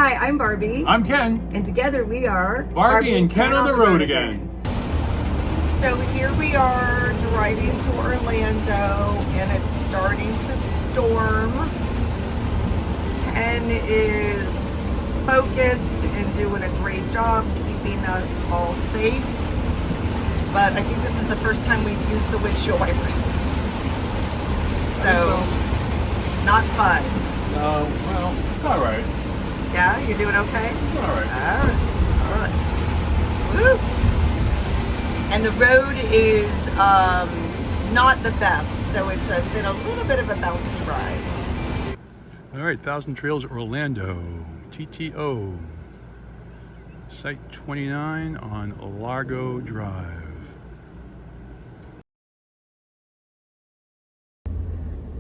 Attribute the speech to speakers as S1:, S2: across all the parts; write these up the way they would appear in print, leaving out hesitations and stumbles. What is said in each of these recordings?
S1: Hi, I'm Barbie.
S2: I'm Ken.
S1: And together we are
S2: Barbie and Ken on the road again.
S1: So here we are driving to Orlando and it's starting to storm. Ken is focused and doing a great job keeping us all safe. But I think this is the first time we've used the windshield wipers. So, not fun.
S2: No, well, it's all right.
S1: Yeah, you're doing okay?
S2: It's all right.
S1: All right. Woo! And the road is not the best, so it's been a little bit of a bouncy ride.
S2: All right, 1,000 Trails Orlando, TTO, Site 29 on Largo Drive.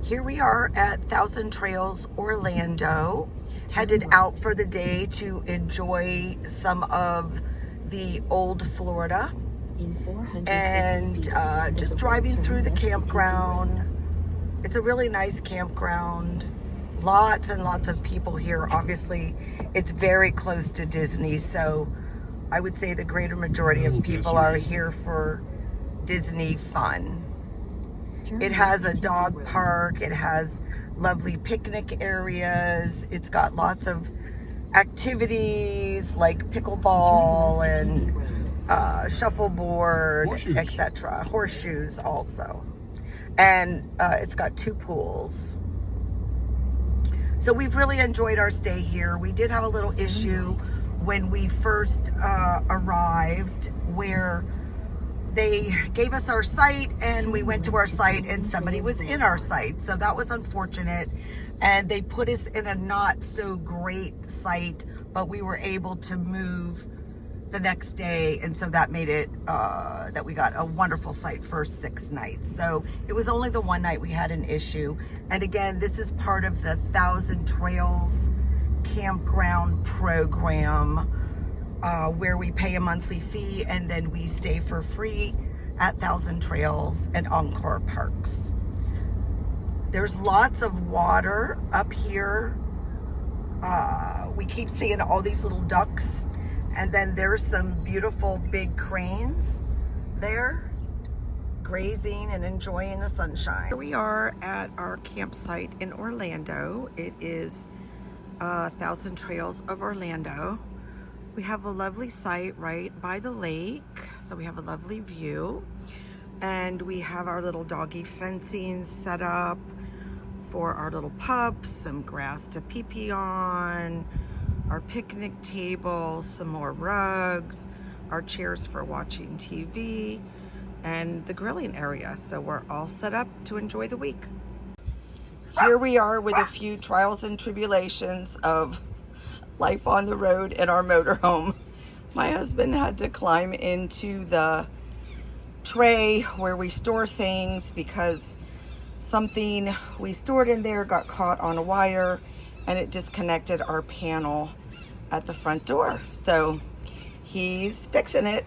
S1: Here we are at 1,000 Trails Orlando, headed out for the day to enjoy some of the old Florida. And just driving through the campground. It's a really nice campground. Lots and lots of people here. Obviously, it's very close to Disney, so I would say the greater majority of people are here for Disney fun. It has a dog park. It has lovely picnic areas. It's got lots of activities like pickleball and shuffleboard, etc. Horseshoes also. And it's got 2 pools. So we've really enjoyed our stay here. We did have a little issue when we first arrived where they gave us our site and we went to our site and somebody was in our site. So that was unfortunate. And they put us in a not so great site, but we were able to move the next day. And so that made it that we got a wonderful site for 6 nights. So it was only the one night we had an issue. And again, this is part of the 1,000 Trails campground program, where we pay a monthly fee and then we stay for free at 1,000 Trails and Encore Parks. There's lots of water up here. We keep seeing all these little ducks, and then there's some beautiful big cranes there grazing and enjoying the sunshine. Here we are at our campsite in Orlando. It is 1,000 Trails of Orlando. We have a lovely site right by the lake, so we have a lovely view. And we have our little doggy fencing set up for our little pups, some grass to pee on, our picnic table, some more rugs, our chairs for watching TV, and the grilling area. So we're all set up to enjoy the week. Here we are with a few trials and tribulations of life on the road in our motorhome. My husband had to climb into the tray where we store things because something we stored in there got caught on a wire and it disconnected our panel at the front door. So he's fixing it.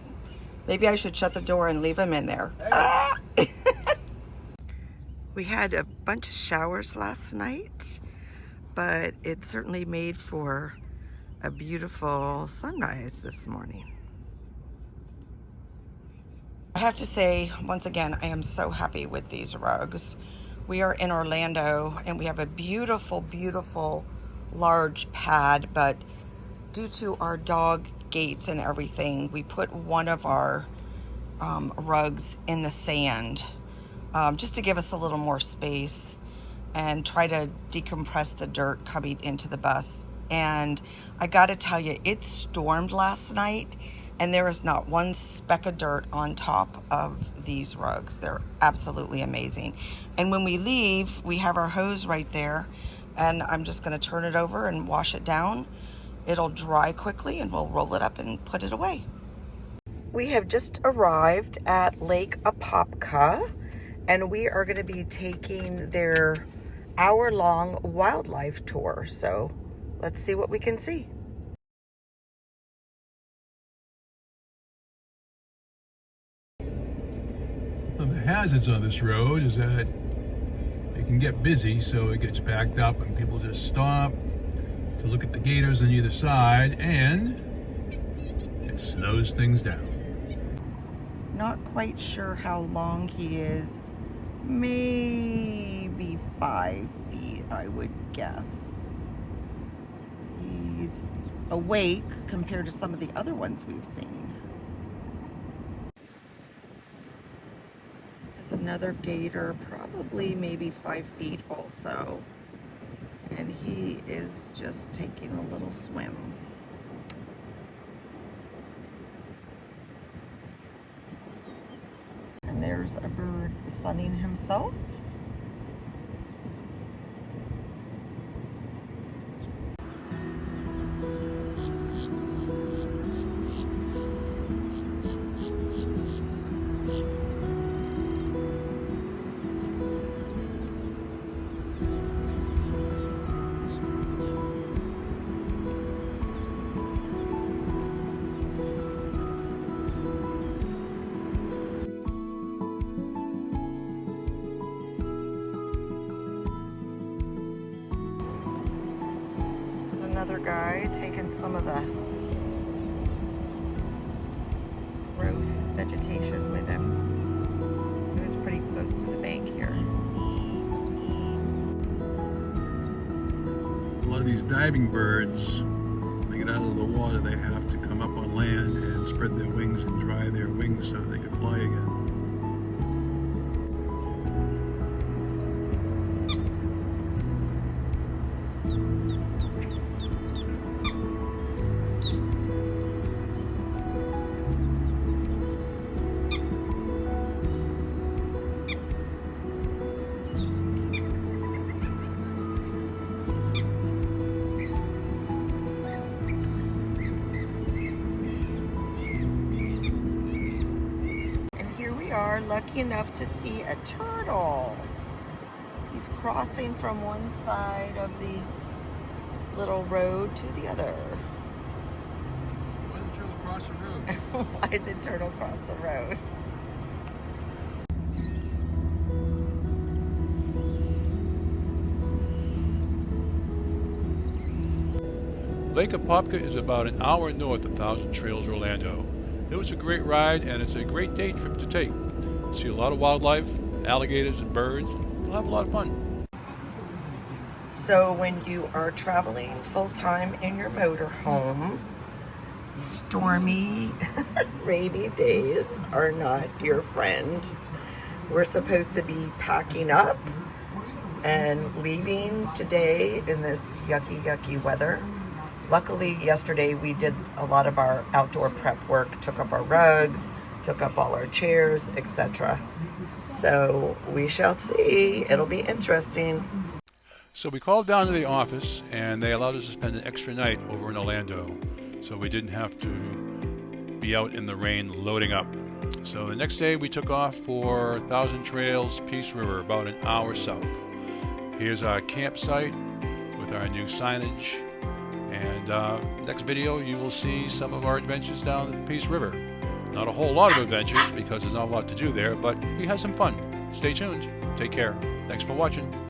S1: Maybe I should shut the door and leave him in there. Ah! We had a bunch of showers last night, but it certainly made for a beautiful sunrise this morning. I have to say, once again, I am so happy with these rugs. We are in Orlando and we have a beautiful, beautiful large pad, but due to our dog gates and everything, we put one of our rugs in the sand just to give us a little more space and try to decompress the dirt coming into the bus. And I gotta tell you, it stormed last night and there is not one speck of dirt on top of these rugs. They're absolutely amazing. And when we leave, we have our hose right there, and I'm just gonna turn it over and wash it down. It'll dry quickly and we'll roll it up and put it away. We have just arrived at Lake Apopka, and we are gonna be taking their hour-long wildlife tour. So let's see what we can see.
S2: Well, the hazards on this road is that it can get busy, so it gets backed up and people just stop, to look at the gators on either side, and it slows things down.
S1: Not quite sure how long he is. Maybe 5 feet, I would guess. He's awake compared to some of the other ones we've seen. There's another gator, probably maybe 5 feet also. And he is just taking a little swim. And there's a bird sunning himself. There's another guy taking some of the growth vegetation with him. He was pretty close to the bank here.
S2: A lot of these diving birds, when they get out of the water, they have to come up on land and spread their wings and dry their wings so that they can fly again.
S1: Are lucky enough to see a turtle. He's crossing from one side of the little road to the other.
S2: Why did the turtle cross the road?
S1: Why did the turtle cross the road?
S2: Lake Apopka is about an hour north of Thousand Trails, Orlando. It was a great ride, and it's a great day trip to take. See a lot of wildlife, alligators and birds. You'll have a lot of fun.
S1: So when you are traveling full-time in your motorhome, stormy, rainy days are not your friend. We're supposed to be packing up and leaving today in this yucky weather. Luckily, yesterday we did a lot of our outdoor prep work, took up our rugs, took up all our chairs, etc. So we shall see. It'll be interesting.
S2: So we called down to the office, and they allowed us to spend an extra night over in Orlando. So we didn't have to be out in the rain loading up. So the next day we took off for Thousand Trails, Peace River, about an hour south. Here's our campsite with our new signage. And next video you will see some of our adventures down at the Peace River. Not a whole lot of adventures because there's not a lot to do there, but we had some fun. Stay tuned. Take care. Thanks for watching.